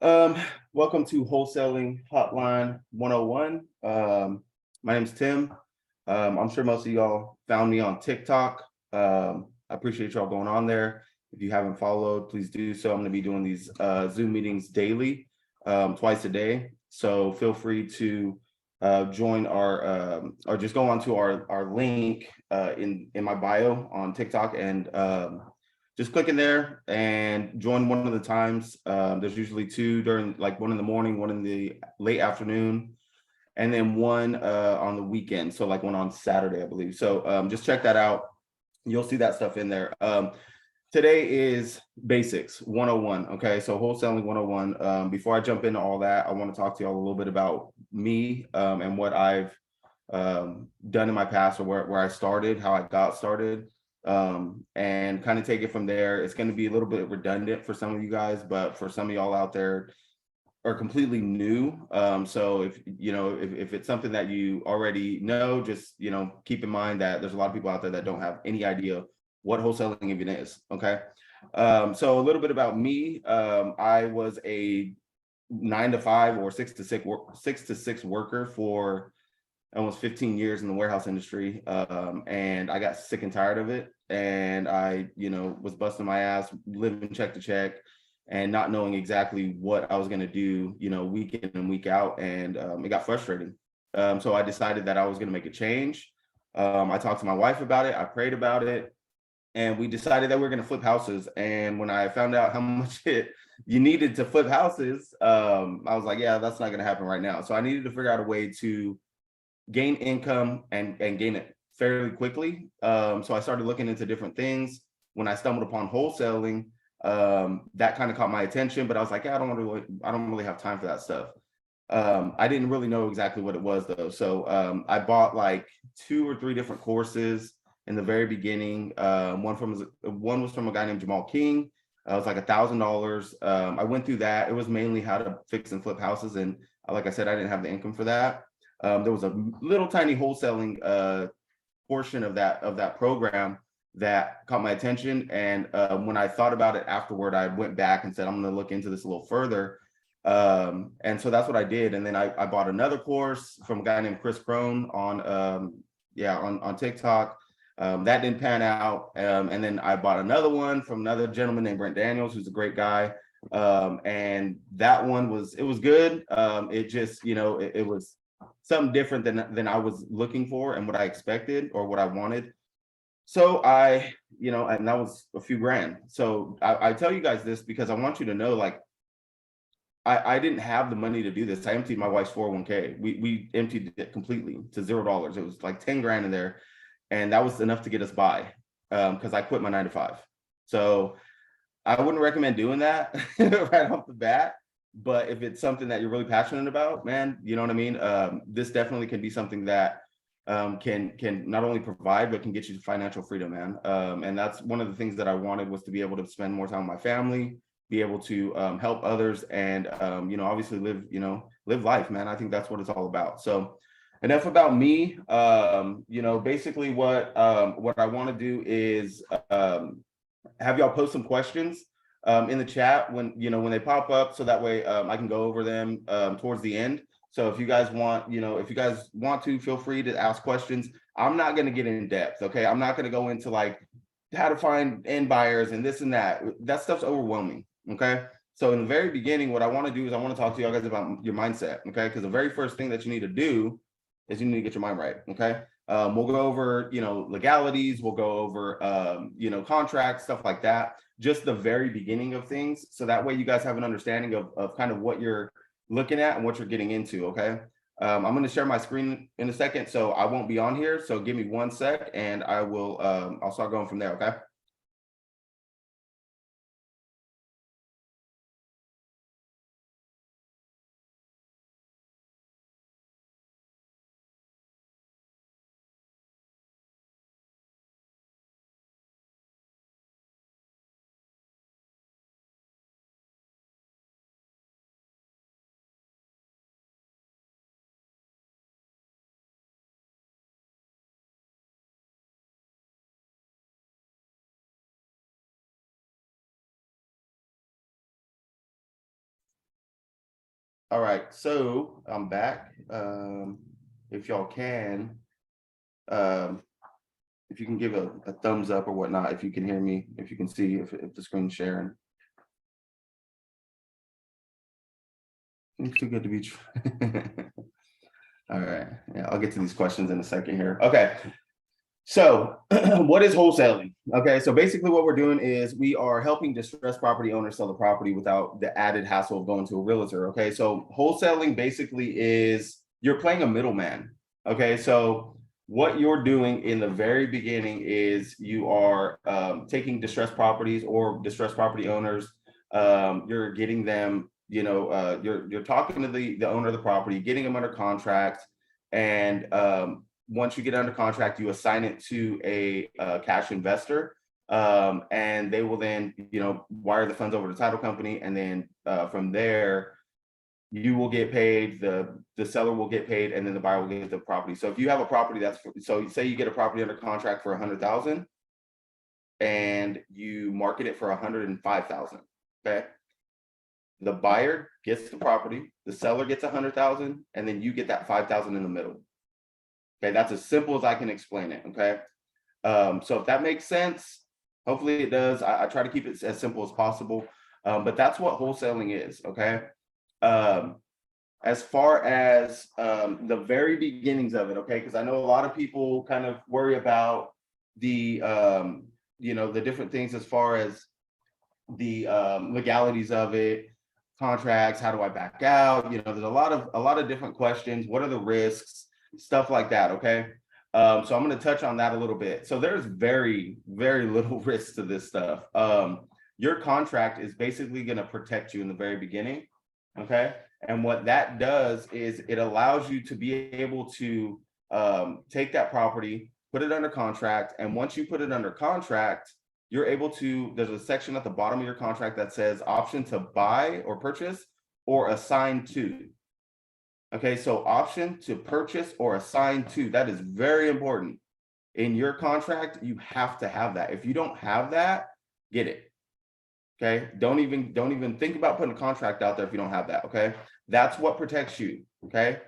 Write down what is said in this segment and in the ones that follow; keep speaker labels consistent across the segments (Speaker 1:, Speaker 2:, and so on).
Speaker 1: Um, Welcome to Wholesaling Hotline 101. My name's Tim. I'm sure most of y'all found me on TikTok. I appreciate y'all going on there. If you haven't followed, please do so. I'm going to be doing these Zoom meetings daily, twice a day. So feel free to join or just go onto our link in my bio on TikTok and just click in there and join one of the times. There's usually two during, like, one in the morning, one in the late afternoon, and then one on the weekend. So like one on Saturday, I believe. So just check that out. You'll see that stuff in there. Today is basics 101. Okay, so wholesaling 101. Before I jump into all that, I want to talk to y'all a little bit about me and what I've done in my past, or where I started, how I got started, and kind of take it from there. It's going to be a little bit redundant for some of you guys, but for some of y'all out there are completely new. So if it's something that you already know, just keep in mind that there's a lot of people out there that don't have any idea what wholesaling even is. Okay. So a little bit about me. I was a 9 to 5 or 6 to 6 worker for almost 15 years in the warehouse industry. And I got sick and tired of it. And I, was busting my ass, living check to check, and not knowing exactly what I was going to do, week in and week out. And it got frustrating. So I decided that I was going to make a change. I talked to my wife about it. I prayed about it. And we decided that we are going to flip houses. And when I found out how much you needed to flip houses, I was like, yeah, that's not going to happen right now. So I needed to figure out a way to gain income and gain it fairly quickly. So I started looking into different things. When I stumbled upon wholesaling, that kind of caught my attention, but I was like, yeah, I don't really have time for that stuff. I didn't really know exactly what it was though. So I bought like 2 or 3 different courses in the very beginning. One was from a guy named Jamal King. It was like $1,000. I went through that. It was mainly how to fix and flip houses, and like I said, I didn't have the income for that. There was a little tiny wholesaling portion of that program that caught my attention. And when I thought about it afterward, I went back and said, I'm going to look into this a little further. And so that's what I did. And then I bought another course from a guy named Chris Crone on TikTok. That didn't pan out. And then I bought another one from another gentleman named Brent Daniels, who's a great guy. And that one was good. It just, it was something different than I was looking for and what I expected or what I wanted. So and that was a few grand. So I tell you guys this because I want you to know, like, I didn't have the money to do this. I emptied my wife's 401k. We emptied it completely to $0. It was like 10 grand in there. And that was enough to get us by, because I quit my 9 to 5. So I wouldn't recommend doing that right off the bat. But if it's something that you're really passionate about, man, you know what I mean? This definitely can be something that can not only provide, but can get you financial freedom, man. And that's one of the things that I wanted, was to be able to spend more time with my family, be able to help others, and obviously live life, man. I think that's what it's all about. So enough about me. Basically what I want to do is have y'all post some questions in the chat when they pop up, so that way I can go over them towards the end. So if you guys want, to, feel free to ask questions. I'm not going to get in depth. Okay. I'm not going to go into like how to find end buyers and this and that. That stuff's overwhelming. Okay. So in the very beginning, what I want to do is I want to talk to y'all guys about your mindset. Okay. Because the very first thing that you need to do is you need to get your mind right. Okay. We'll go over, legalities. We'll go over, contracts, stuff like that. Just the very beginning of things. So that way you guys have an understanding of kind of what you're looking at and what you're getting into. Okay. I'm going to share my screen in a second, so I won't be on here. So give me 1 sec and I will, I'll start going from there. Okay. All right, so I'm back. If y'all can, um, if you can give a thumbs up or whatnot, if you can hear me, if you can see, if the screen's sharing. It's too good to be true. All right, yeah, I'll get to these questions in a second here. Okay, so what is wholesaling? Okay, so basically what we're doing is we are helping distressed property owners sell the property without the added hassle of going to a realtor. Okay, so wholesaling basically is you're playing a middleman. Okay, so what you're doing in the very beginning is you are taking distressed properties or distressed property owners. You're getting them, you're talking to the owner of the property, getting them under contract, and once you get under contract, you assign it to a cash investor, and they will then, wire the funds over to the title company, and then from there, you will get paid, the seller will get paid, and then the buyer will get the property. So if you have a property so say you get a property under contract for 100,000, and you market it for 105,000. Okay, the buyer gets the property, the seller gets 100,000, and then you get that 5,000 in the middle. Okay, that's as simple as I can explain it. Okay, so if that makes sense, hopefully it does. I try to keep it as simple as possible, but that's what wholesaling is. Okay, as far as the very beginnings of it, okay, because I know a lot of people kind of worry about the the different things as far as the legalities of it, contracts, how do I back out? There's a lot of different questions. What are the risks? Stuff like that. Okay. So I'm going to touch on that a little bit. So there's very, very little risk to this stuff. Your contract is basically going to protect you in the very beginning. Okay. And what that does is it allows you to be able to take that property, put it under contract. And once you put it under contract, you're able to, there's a section at the bottom of your contract that says option to buy or purchase or assign to. Okay, so option to purchase or assign to, that is very important. In your contract, you have to have that. If you don't have that, get it. Okay, don't even think about putting a contract out there if you don't have that. Okay, that's what protects you. Okay,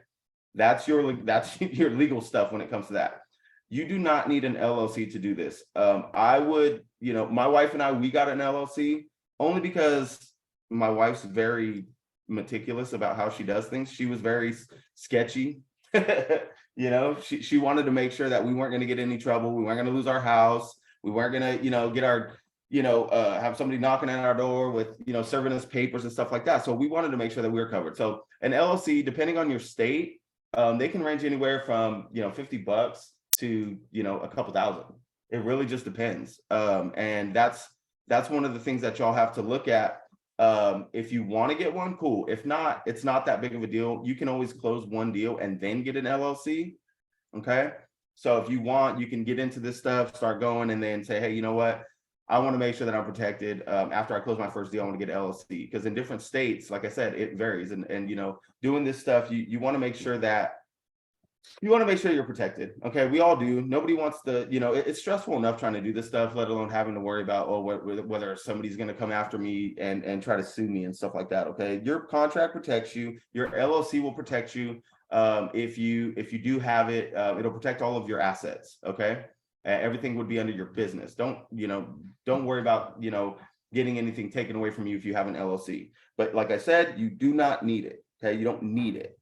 Speaker 1: that's your legal stuff when it comes to that. You do not need an LLC to do this. I would, my wife and I, we got an LLC only because my wife's very meticulous about how she does things. She was very sketchy. She wanted to make sure that we weren't going to get any trouble. We weren't going to lose our house. We weren't going to, get our, have somebody knocking at our door with, serving us papers and stuff like that. So we wanted to make sure that we were covered. So an LLC, depending on your state, they can range anywhere from, $50 to, a couple thousand. It really just depends. And that's one of the things that y'all have to look at. If you want to get one, cool. If not, it's not that big of a deal. You can always close one deal and then get an LLC. Okay. So if you want, you can get into this stuff, start going, and then say, hey, you know what? I want to make sure that I'm protected. After I close my first deal, I want to get an LLC, because in different states, like I said, it varies. And doing this stuff, you want to make sure that you're protected. Okay, we all do. Nobody wants to, it's stressful enough trying to do this stuff, let alone having to worry about, whether somebody's going to come after me and try to sue me and stuff like that. Okay, your contract protects you. Your LLC will protect you. If you do have it, it'll protect all of your assets. Okay, everything would be under your business. Don't worry about getting anything taken away from you if you have an LLC. But like I said, you do not need it. Okay, you don't need it.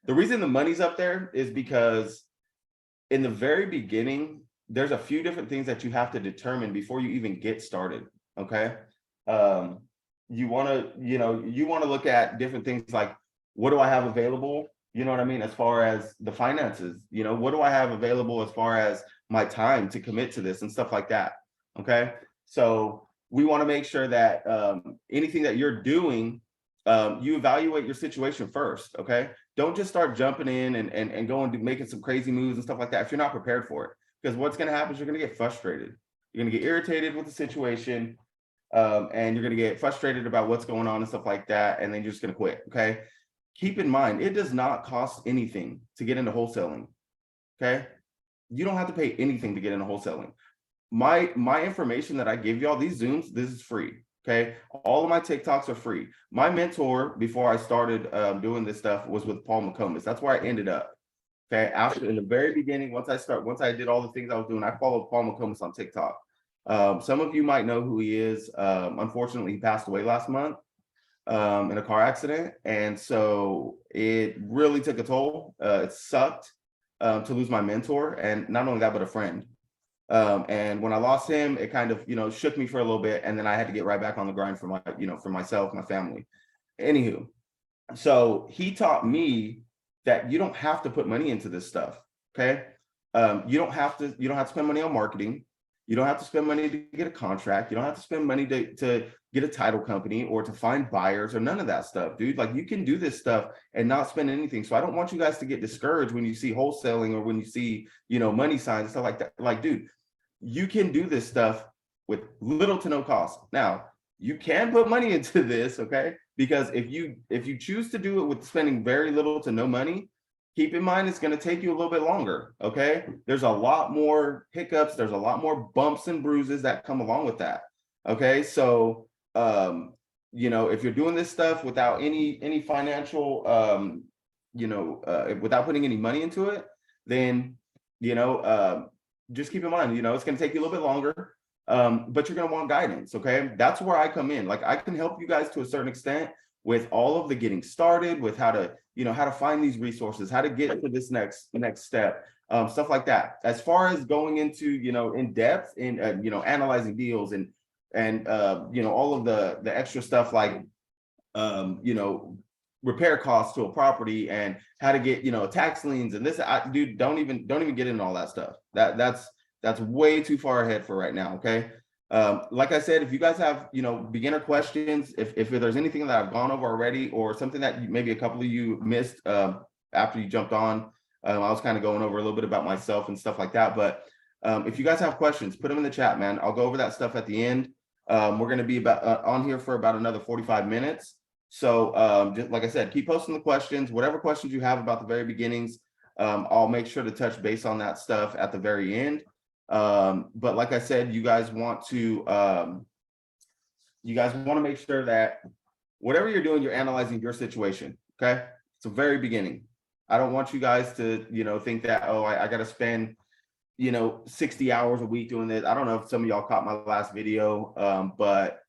Speaker 1: The reason the money's up there is because in the very beginning, there's a few different things that you have to determine before you even get started. Okay. You want to look at different things like, what do I have available? You know what I mean? As far as the finances, what do I have available as far as my time to commit to this and stuff like that. Okay. So we want to make sure that anything that you're doing, you evaluate your situation first. Okay. Don't just start jumping in and going to making some crazy moves and stuff like that if you're not prepared for it. Because what's going to happen is you're going to get frustrated. You're going to get irritated with the situation, and you're going to get frustrated about what's going on and stuff like that. And then you're just going to quit. Okay. Keep in mind, it does not cost anything to get into wholesaling. Okay. You don't have to pay anything to get into wholesaling. My information that I give y'all, these Zooms, this is free. Okay. All of my TikToks are free. My mentor before I started doing this stuff was with Paul McComas. That's where I ended up. Okay. After in the very beginning, once I did all the things I was doing, I followed Paul McComas on TikTok. Some of you might know who he is. Unfortunately, he passed away last month in a car accident. And so it really took a toll. It sucked to lose my mentor. And not only that, but a friend. And when I lost him, it kind of, shook me for a little bit. And then I had to get right back on the grind for my, for myself, my family. Anywho, so he taught me that you don't have to put money into this stuff. Okay. You don't have to spend money on marketing. You don't have to spend money to get a contract. You don't have to spend money to get a title company or to find buyers or none of that stuff, dude. Like, you can do this stuff and not spend anything. So I don't want you guys to get discouraged when you see wholesaling or when you see, money signs and stuff like that. Like, dude, you can do this stuff with little to no cost. Now, you can put money into this, okay? Because if you choose to do it with spending very little to no money, keep in mind it's going to take you a little bit longer, okay? There's a lot more hiccups, there's a lot more bumps and bruises that come along with that, okay? So, if you're doing this stuff without any financial, without putting any money into it, then, just keep in mind, it's going to take you a little bit longer, but you're going to want guidance. Okay. That's where I come in. Like, I can help you guys to a certain extent with all of the getting started, with how to find these resources, how to get to this next step, stuff like that. As far as going into, in depth in, analyzing deals and all of the extra stuff like, repair costs to a property and how to get, tax liens and this, dude, don't even get into all that stuff. That's way too far ahead for right now. Okay. Like I said, if you guys have, beginner questions, if there's anything that I've gone over already or something that maybe a couple of you missed after you jumped on, I was kind of going over a little bit about myself and stuff like that. But if you guys have questions, put them in the chat, man. I'll go over that stuff at the end. We're going to be about on here for about another 45 minutes. So just like I said, keep posting the questions, whatever questions you have about the very beginnings. I'll make sure to touch base on that stuff at the very end. But like I said, you guys want to make sure that whatever you're doing, you're analyzing your situation. Okay. It's the very beginning. I don't want you guys to, think that, oh, I got to spend, 60 hours a week doing this. I don't know if some of y'all caught my last video, but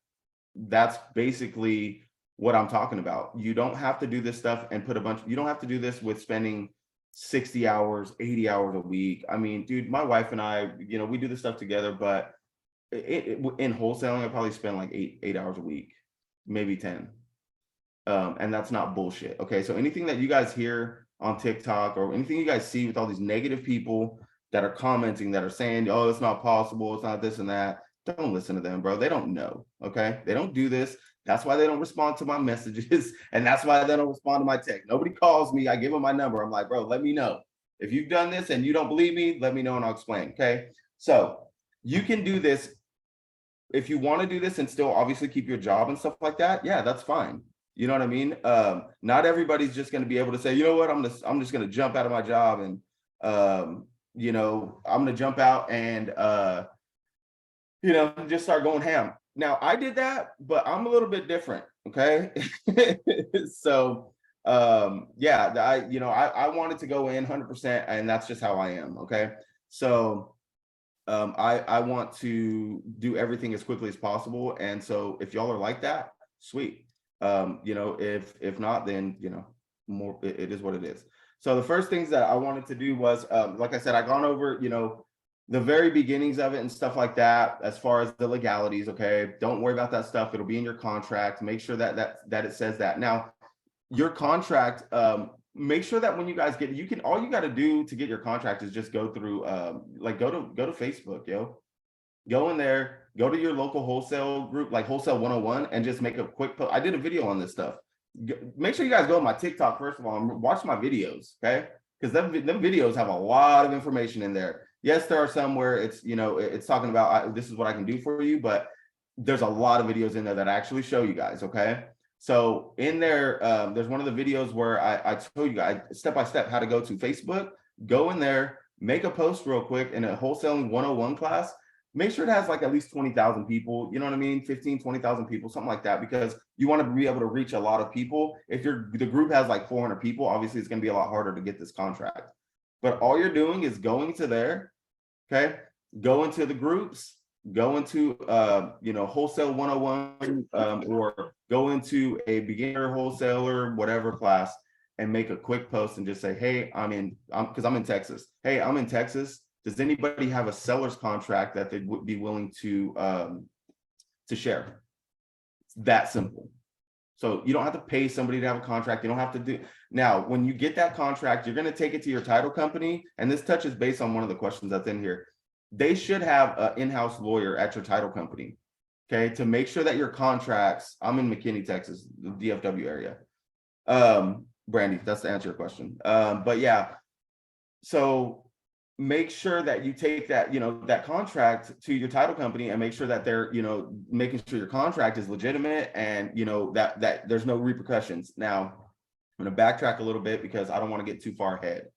Speaker 1: that's basically what I'm talking about. You don't have to do this stuff and you don't have to do this with spending 60 hours, 80 hours a week. I mean, dude, my wife and I, we do this stuff together, but in wholesaling, I probably spend like eight hours a week, maybe 10. And that's not bullshit. Okay. So anything that you guys hear on TikTok or anything you guys see with all these negative people that are commenting, that are saying, oh, it's not possible, it's not this and that, don't listen to them, bro. They don't know. Okay. They don't do this. That's why they don't respond to my messages. And that's why they don't respond to my text. Nobody calls me. I give them my number. I'm like, bro, let me know. If you've done this and you don't believe me, let me know and I'll explain. Okay. So you can do this. If you want to do this and still obviously keep your job and stuff like that, yeah, that's fine. You know what I mean? Not everybody's just going to be able to say, you know what, I'm just going to jump out of my job and, I'm going to jump out and, just start going ham. Now, I did that, but I'm a little bit different. Okay. So, I wanted to go in 100% and that's just how I am. Okay. So, I want to do everything as quickly as possible. And so if y'all are like that, sweet. If not, then, more, it is what it is. So the first things that I wanted to do was, like I said, I've gone over, the very beginnings of it and stuff like that, as far as the legalities. Okay. Don't worry about that stuff. It'll be in your contract. Make sure that it says that. Now, your contract, make sure that when you guys get, all you got to do to get your contract is just go through, go to Facebook, yo. Go in there, go to your local wholesale group, like Wholesale 101, and just make a quick post. I did a video on this stuff. Make sure you guys go to my TikTok, first of all, and watch my videos, okay? Because them videos have a lot of information in there. Yes, there are some where it's, it's talking about, this is what I can do for you, but there's a lot of videos in there that actually show you guys, okay? So in there, there's one of the videos where I told you guys step-by-step how to go to Facebook, go in there, make a post real quick in a Wholesaling 101 class, make sure it has like at least 20,000 people, you know what I mean? 15, 20,000 people, something like that, because you want to be able to reach a lot of people. If the group has like 400 people, obviously it's going to be a lot harder to get this contract. But all you're doing is going to there, okay? Go into the groups, go into Wholesale 101, or go into a beginner wholesaler, whatever class, and make a quick post and just say, hey, because I'm in Texas. Hey, I'm in Texas. Does anybody have a seller's contract that they would be willing to share? It's that simple. So you don't have to pay somebody to have a contract. You don't have to do. Now, when you get that contract, you're going to take it to your title company. And this touches base on one of the questions that's in here. They should have an in-house lawyer at your title company, okay, to make sure that your contracts, I'm in McKinney, Texas, the DFW area. Brandy, that's to answer your question. But yeah, so make sure that you take that, that contract to your title company and make sure that they're, making sure your contract is legitimate and, that there's no repercussions. Now, I'm going to backtrack a little bit because I don't want to get too far ahead.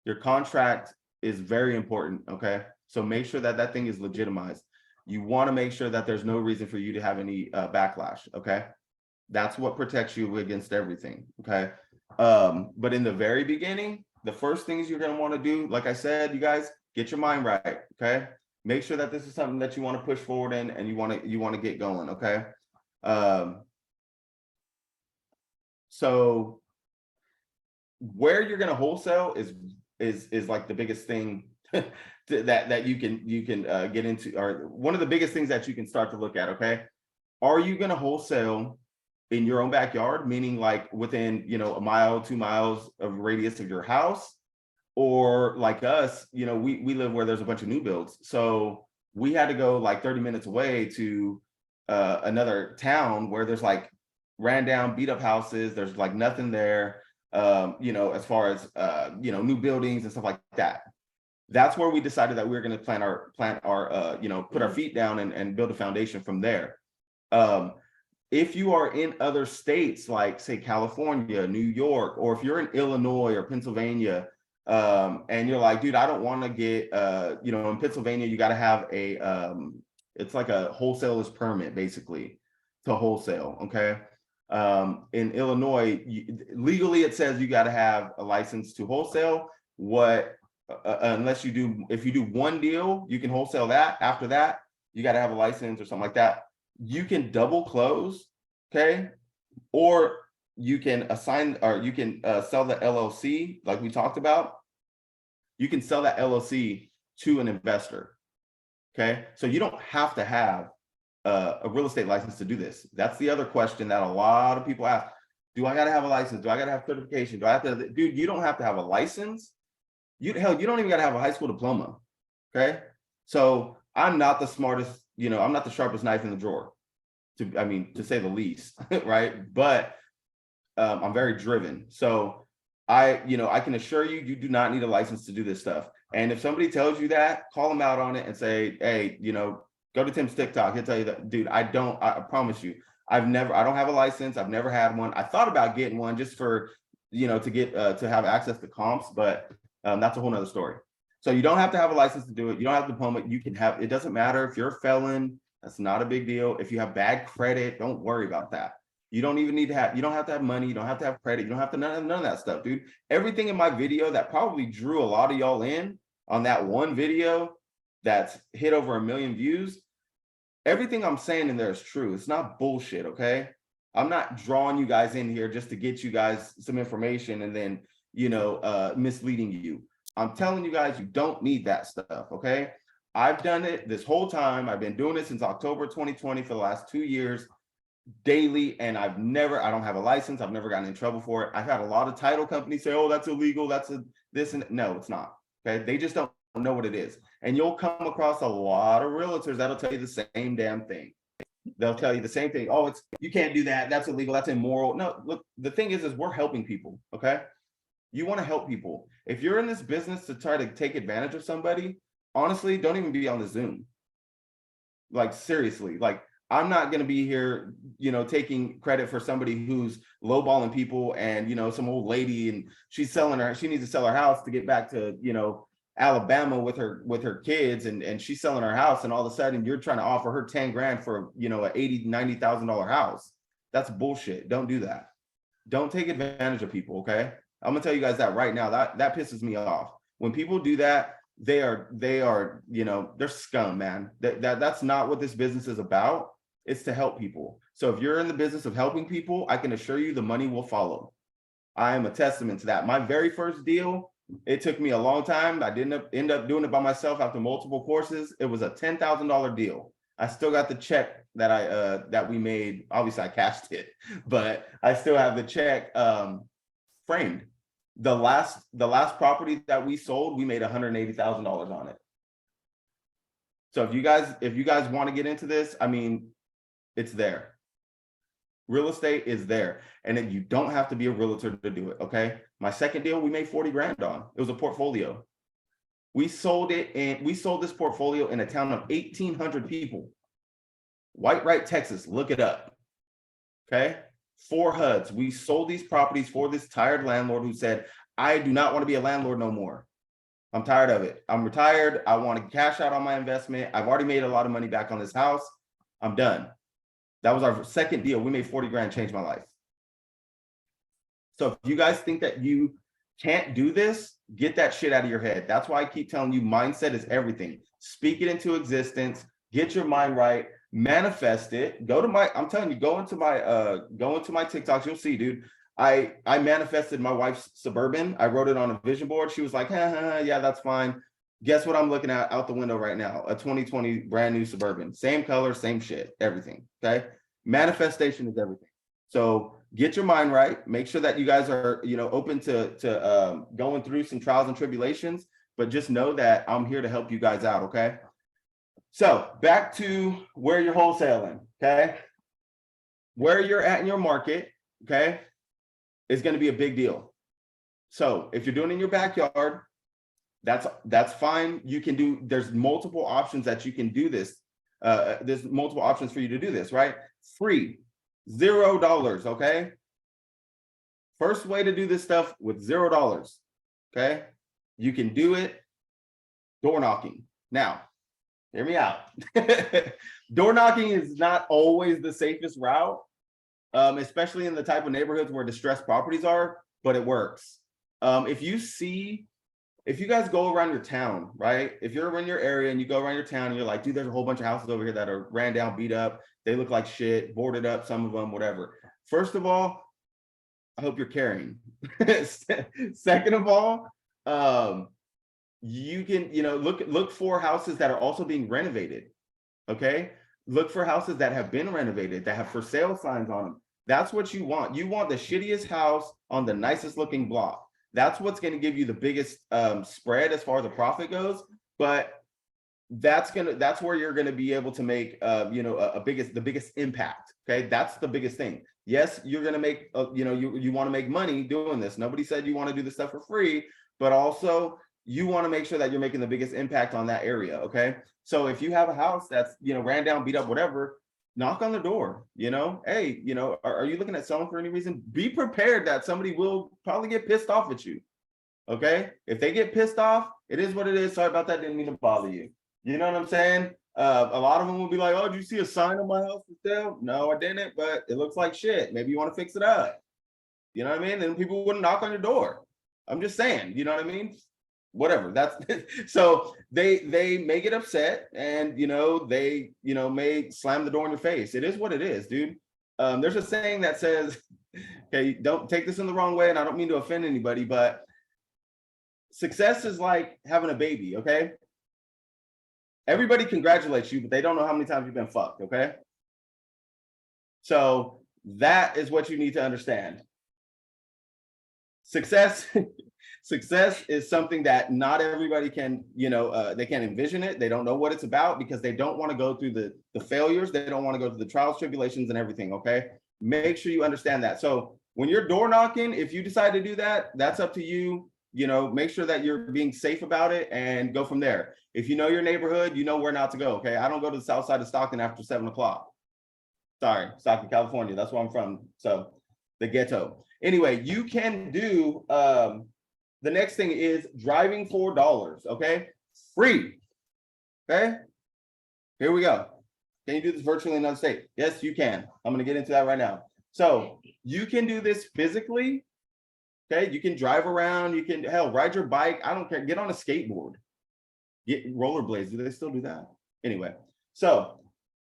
Speaker 1: Your contract is very important, okay? So make sure that that thing is legitimized. You want to make sure that there's no reason for you to have any backlash, okay? That's what protects you against everything, okay? But in the very beginning, the first things you're going to want to do, like I said, you guys, get your mind right, okay? Make sure that this is something that you want to push forward in and you want to get going, okay? So where you're going to wholesale is like the biggest thing that you can get into, or one of the biggest things that you can start to look at, okay? Are you going to wholesale in your own backyard, meaning like within, a mile, 2 miles of radius of your house? Or like us, we live where there's a bunch of new builds. So we had to go like 30 minutes away to another town where there's like ran down, beat up houses. There's like nothing there, as far as, new buildings and stuff like that. That's where we decided that we were going to plant our, put our feet down and build a foundation from there. If you are in other states, like say California, New York, or if you're in Illinois or Pennsylvania, and you're like, dude, I don't want to get, in Pennsylvania, you got to have it's like a wholesaler's permit basically to wholesale. Okay. In Illinois, legally, it says you got to have a license to wholesale. If you do one deal, you can wholesale that. After that, you got to have a license or something like that. You can double close, okay? Or you can sell the LLC, like we talked about. You can sell that LLC to an investor, okay? So you don't have to have a real estate license to do this. That's the other question that a lot of people ask. Do I got to have a license? Do I got to have certification? Do I have to? Dude, you don't have to have a license. You don't even got to have a high school diploma, okay? So I'm not the smartest, I'm not the sharpest knife in the drawer, to say the least, right? But I'm very driven. So I can assure you, you do not need a license to do this stuff. And if somebody tells you that, call them out on it and say, hey, go to Tim's TikTok. He'll tell you that, dude, I promise you, I don't have a license. I've never had one. I thought about getting one just for, to get, to have access to comps, but that's a whole nother story. So you don't have to have a license to do it. You don't have a diploma. You can have, it doesn't matter if you're a felon. That's not a big deal. If you have bad credit, don't worry about that. You don't even need to have, you don't have to have money. You don't have to have credit. You don't have to, none of that stuff, dude. Everything in my video that probably drew a lot of y'all in on that one video that's hit over 1 million views, everything I'm saying in there is true. It's not bullshit, okay? I'm not drawing you guys in here just to get you guys some information and then, misleading you. I'm telling you guys, you don't need that stuff, okay? I've done it this whole time. I've been doing it since October 2020 for the last 2 years, daily, and I don't have a license. I've never gotten in trouble for it. I've had a lot of title companies say, oh, that's illegal. That's this and no, it's not, okay? They just don't know what it is. And you'll come across a lot of realtors that'll tell you the same damn thing. They'll tell you the same thing. Oh, you can't do that. That's illegal. That's immoral. No, look, the thing is we're helping people, okay? You want to help people. If you're in this business to try to take advantage of somebody, honestly, don't even be on the Zoom. Like, seriously, like, I'm not going to be here, taking credit for somebody who's lowballing people and, some old lady and she needs to sell her house to get back to, Alabama with her kids, and she's selling her house, and all of a sudden you're trying to offer her 10 grand for, you know, a $80,000-$90,000 house. That's bullshit. Don't do that. Don't take advantage of people. Okay, I'm gonna tell you guys that right now. That pisses me off when people do that. They are, you know, they're scum, man. That's not what this business is about. It's to help people. So if you're in the business of helping people, I can assure you the money will follow. I am a testament to that. My very first deal, it took me a long time. I didn't end up doing it by myself after multiple courses. It was a $10,000 deal. I still got the check that that we made. Obviously, I cashed it, but I still have the check framed. The last property that we sold, we made $180,000 on it. So if you guys want to get into this, I mean, it's there. Real estate is there, and then you don't have to be a realtor to do it. Okay, my second deal, we made 40 grand on. It was a portfolio. We sold this portfolio in a town of 1,800 people. Whitewright, Texas. Look it up. Okay. 4 HUDs. We sold these properties for this tired landlord who said, I do not want to be a landlord no more. I'm tired of it. I'm retired. I want to cash out on my investment. I've already made a lot of money back on this house. I'm done. That was our second deal. We made 40 grand, changed my life. So if you guys think that you can't do this, get that shit out of your head. That's why I keep telling you mindset is everything. Speak it into existence. Get your mind right. Manifest it. I'm telling you, go into my TikToks. You'll see, dude. I manifested my wife's Suburban. I wrote it on a vision board. She was like, yeah, that's fine. Guess what I'm looking at out the window right now? A 2020 brand new Suburban. Same color, same shit, everything. Okay. Manifestation is everything. So get your mind right. Make sure that you guys are, you know, open to going through some trials and tribulations, but just know that I'm here to help you guys out. Okay. So back to where you're wholesaling, okay? Where you're at in your market, okay, is going to be a big deal. So if you're doing it in your backyard, that's fine. You can do, there's multiple options that you can do this. There's multiple options for you to do this, right? Free, $0, okay? First way to do this stuff with $0, okay? You can do it door knocking. Now, hear me out. Door knocking is not always the safest route, especially in the type of neighborhoods where distressed properties are, but it works. If you guys go around your town, right? If you're in your area and you go around your town and you're like, dude, there's a whole bunch of houses over here that are ran down, beat up. They look like shit, boarded up, some of them, whatever. First of all, I hope you're carrying. Second of all, you can, you know, look for houses that are also being renovated. Okay. Look for houses that have been renovated, that have for sale signs on them. That's what you want. You want the shittiest house on the nicest looking block. That's what's going to give you the biggest spread as far as the profit goes. But that's where you're going to be able to make, you know, the biggest impact. Okay. That's the biggest thing. Yes, you're going to make, you know, you want to make money doing this. Nobody said you want to do this stuff for free, but also you want to make sure that you're making the biggest impact on that area. Okay. So if you have a house that's, you know, ran down, beat up, whatever, knock on the door, you know, hey, you know, are you looking at selling for any reason? Be prepared that somebody will probably get pissed off at you. Okay. If they get pissed off, it is what it is. Sorry about that. Didn't mean to bother you. You know what I'm saying? A lot of them will be like, oh, did you see a sign on my house for sale? No, I didn't, but it looks like shit. Maybe you want to fix it up. You know what I mean? And people wouldn't knock on your door. I'm just saying, you know what I mean? Whatever. That's so they may get upset and, you know, they, you know, may slam the door in your face. It is what it is, dude. There's a saying that says, okay, don't take this in the wrong way, and I don't mean to offend anybody, but success is like having a baby. Okay. Everybody congratulates you, but they don't know how many times you've been fucked. Okay. So that is what you need to understand. Success is something that not everybody can, you know, they can't envision it. They don't know what it's about because they don't want to go through the failures. They don't want to go through the trials, tribulations, and everything. Okay. Make sure you understand that. So when you're door knocking, if you decide to do that, that's up to you. You know, make sure that you're being safe about it and go from there. If you know your neighborhood, you know where not to go. Okay. I don't go to the south side of Stockton after 7 o'clock. Sorry, Stockton, California. That's where I'm from. So the ghetto. Anyway, you can do The next thing is driving for dollars. Okay, free. Okay, here we go. Can you do this virtually in another state? Yes, you can. I'm going to get into that right now. So you can do this physically. Okay, you can drive around. You can, hell, ride your bike. I don't care. Get on a skateboard. Get rollerblades. Do they still do that? Anyway, so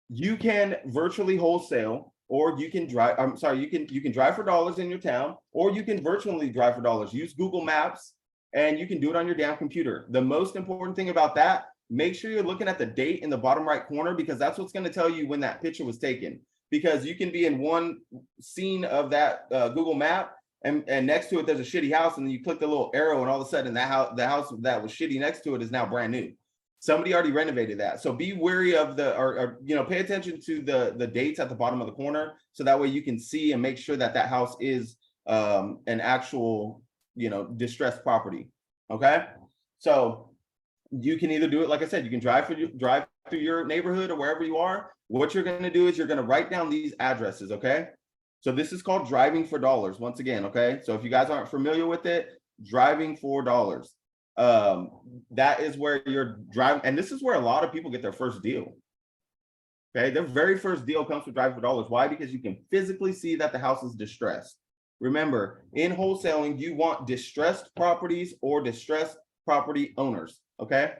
Speaker 1: you can virtually wholesale, or you can drive. I'm sorry, you can drive for dollars in your town, or you can virtually drive for dollars. Use Google Maps, and you can do it on your damn computer. The most important thing about that, make sure you're looking at the date in the bottom right corner, because that's what's going to tell you when that picture was taken. Because you can be in one scene of that Google map, and next to it there's a shitty house, and then you click the little arrow, and all of a sudden the house that was shitty next to it is now brand new. Somebody already renovated that. So be wary of or pay attention to the dates at the bottom of the corner, so that way you can see and make sure that that house is an actual distressed property. Okay, so you can either do it, like I said, you can drive through your neighborhood or wherever you are. What you're going to do is you're going to write down these addresses. Okay, so this is called driving for dollars once again. Okay, so if you guys aren't familiar with it, driving for dollars. That is where you're driving, and this is where a lot of people get their first deal. Okay, their very first deal comes with driving for dollars. Why? Because you can physically see that the house is distressed. Remember, in wholesaling, you want distressed properties or distressed property owners. Okay,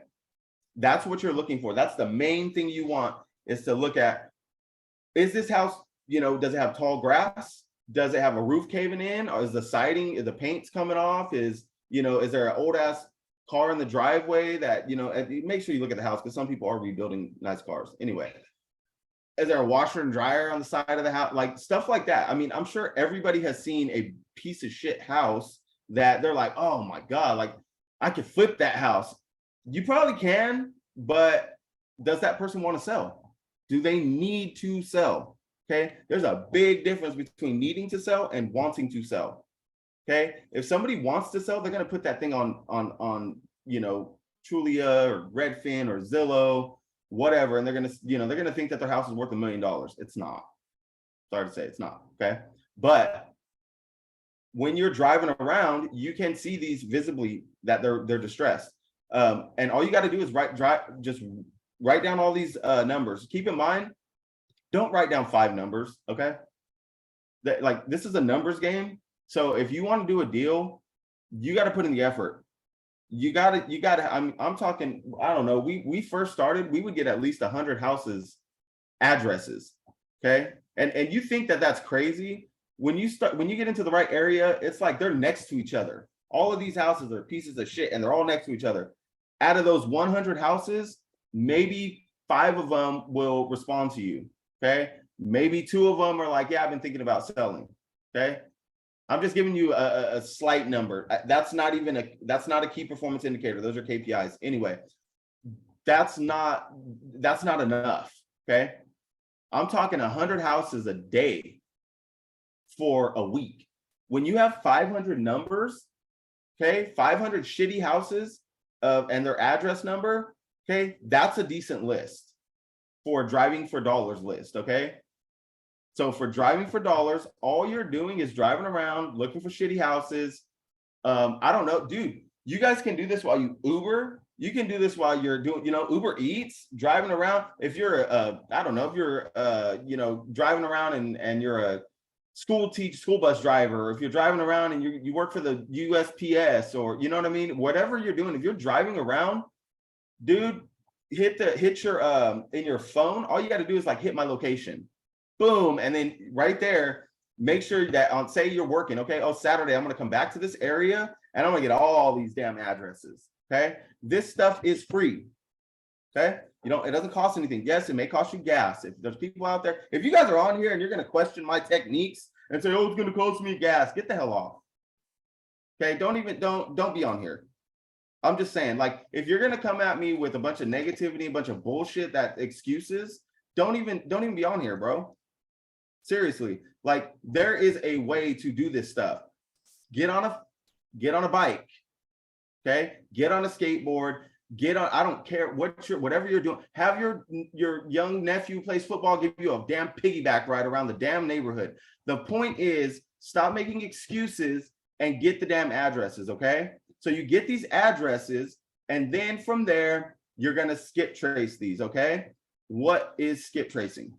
Speaker 1: that's what you're looking for. That's the main thing you want, is to look at, is this house, does it have tall grass? Does it have a roof caving in? Or is the siding, is the paint's coming off? Is there an old ass car in the driveway that, make sure you look at the house, because some people are rebuilding nice cars. Anyway, is there a washer and dryer on the side of the house? Like stuff like that. I mean, I'm sure everybody has seen a piece of shit house that they're like, oh my God, like I could flip that house. You probably can, but does that person want to sell? Do they need to sell? Okay, there's a big difference between needing to sell and wanting to sell. Okay, if somebody wants to sell, they're going to put that thing on Trulia or Redfin or Zillow, whatever, and they're going to think that their house is worth $1 million. It's not. Sorry to say, it's not. Okay, but when you're driving around, you can see these visibly that they're distressed, and all you got to do is just write down all these numbers. Keep in mind, don't write down 5 numbers. Okay, this is a numbers game. So if you want to do a deal, you got to put in the effort. You got to, I'm talking, I don't know. We first started, we would get at least 100 houses addresses. Okay. And you think that that's crazy. When you get into the right area, it's like they're next to each other. All of these houses are pieces of shit, and they're all next to each other. Out of those 100 houses, maybe 5 of them will respond to you. Okay. Maybe 2 of them are like, yeah, I've been thinking about selling. Okay. I'm just giving you a slight number. That's not a key performance indicator. Those are KPIs. Anyway, that's not enough. Okay. I'm talking 100 houses a day for a week. When you have 500 numbers, okay, 500 shitty houses and their address number, okay, that's a decent list for driving for dollars list. Okay. So for driving for dollars, all you're doing is driving around looking for shitty houses. I don't know, dude, you guys can do this while you Uber. You can do this while you're doing, Uber Eats, driving around. If you're I don't know, if you're driving around and you're a school bus driver, or if you're driving around and you work for the USPS, or you know what I mean, whatever you're doing, if you're driving around, dude, hit your in your phone, all you got to do is like hit my location. Boom, and then right there, make sure that on, say you're working, okay, oh, Saturday, I'm gonna come back to this area and I'm gonna get all these damn addresses. Okay, this stuff is free. Okay, it doesn't cost anything. Yes, it may cost you gas. If there's people out there, if you guys are on here and you're gonna question my techniques and say, oh, it's gonna cost me gas, get the hell off. Okay, don't be on here. I'm just saying, like, if you're gonna come at me with a bunch of negativity, a bunch of bullshit, that excuses, don't even be on here, bro. Seriously, like, there is a way to do this stuff. Get on a bike, okay? Get on a skateboard, I don't care whatever you're doing. Have your young nephew who plays football give you a damn piggyback ride around the damn neighborhood. The point is, stop making excuses and get the damn addresses, okay? So you get these addresses, and then from there, you're going to skip trace these. Okay. What is skip tracing?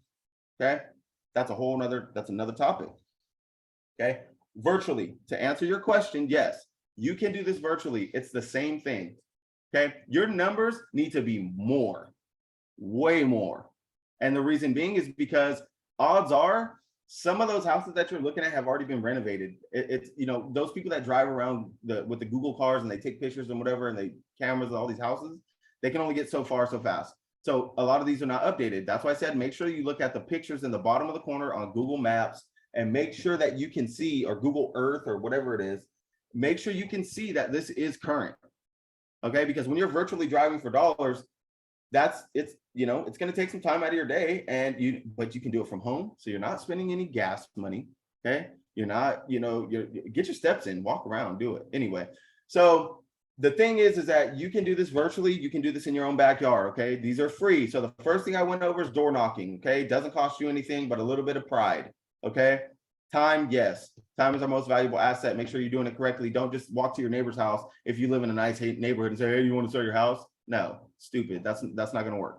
Speaker 1: Okay. That's another topic. Okay. Virtually, to answer your question, yes, you can do this virtually. It's the same thing. Okay. Your numbers need to be more, way more. And the reason being is because odds are some of those houses that you're looking at have already been renovated. It's, you know, those people that drive around with the Google cars and they take pictures and whatever, and they cameras of all these houses, they can only get so far so fast. So a lot of these are not updated. That's why I said, make sure you look at the pictures in the bottom of the corner on Google Maps, and make sure that you can see, or Google Earth or whatever it is, make sure you can see that this is current. Okay, because when you're virtually driving for dollars, it's going to take some time out of your day, but you can do it from home, so you're not spending any gas money. Okay, you're not, get your steps in, walk around, do it anyway. So the thing is that you can do this virtually. You can do this in your own backyard. Okay, these are free. So the first thing I went over is door knocking. Okay, doesn't cost you anything but a little bit of pride. Okay, time, yes, time is our most valuable asset. Make sure you're doing it correctly. Don't just walk to your neighbor's house if you live in a nice neighborhood and say, hey, you want to sell your house? No, stupid. That's not going to work.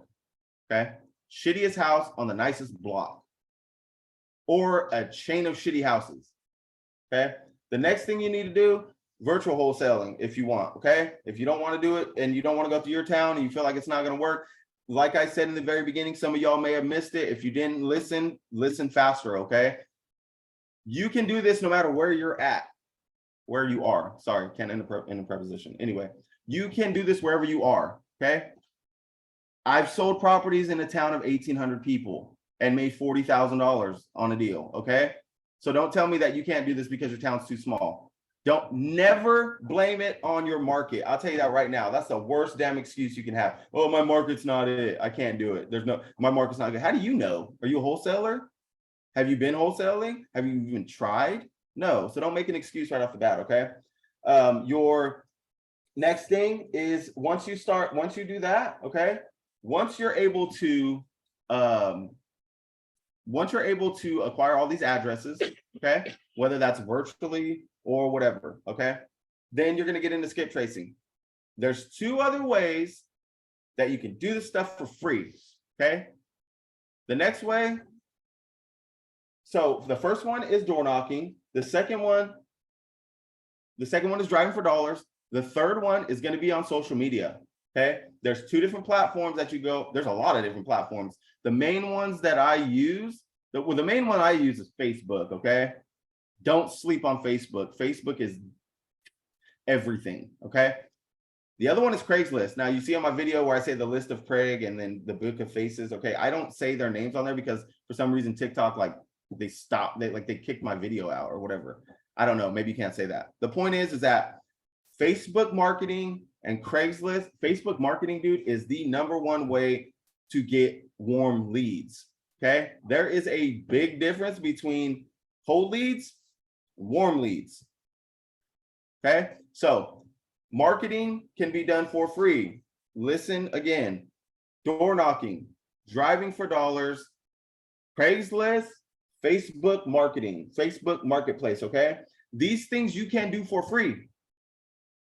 Speaker 1: Okay, shittiest house on the nicest block, or a chain of shitty houses. Okay, the next thing you need to do, virtual wholesaling if you want. Okay, if you don't want to do it and you don't want to go to your town and you feel like it's not going to work, like I said in the very beginning, some of y'all may have missed it. If you didn't listen faster. Okay, you can do this no matter where you're at, where you are. Sorry, can't end a preposition. Anyway, you can do this wherever you are. Okay, I've sold properties in a town of 1,800 people and made $40,000 on a deal. Okay, so don't tell me that you can't do this because your town's too small. Never blame it on your market. I'll tell you that right now. That's the worst damn excuse you can have. Oh, my market's not it. I can't do it. My market's not good. How do you know? Are you a wholesaler? Have you been wholesaling? Have you even tried? No. So don't make an excuse right off the bat. Okay. Your next thing is once you do that. Okay. Once you're able to acquire all these addresses, okay, whether that's virtually or whatever, okay, then you're going to get into skip tracing. There's two other ways that you can do this stuff for free. Okay. The next way. So the first one is door knocking. The second one is driving for dollars. The third one is going to be on social media. Okay, there's two different platforms that you go. There's a lot of different platforms. The main ones that I use, the main one I use is Facebook. Okay, don't sleep on Facebook. Facebook is everything. Okay, the other one is Craigslist. Now you see on my video where I say the list of Craig and then the book of faces. Okay, I don't say their names on there because for some reason TikTok they kicked my video out or whatever. I don't know. Maybe you can't say that. The point is that Facebook marketing and Craigslist, Facebook marketing, dude, is the #1 way to get warm leads. Okay. There is a big difference between cold leads, warm leads. Okay. So marketing can be done for free. Listen again, door knocking, driving for dollars, Craigslist, Facebook marketing, Facebook marketplace. Okay. These things you can do for free.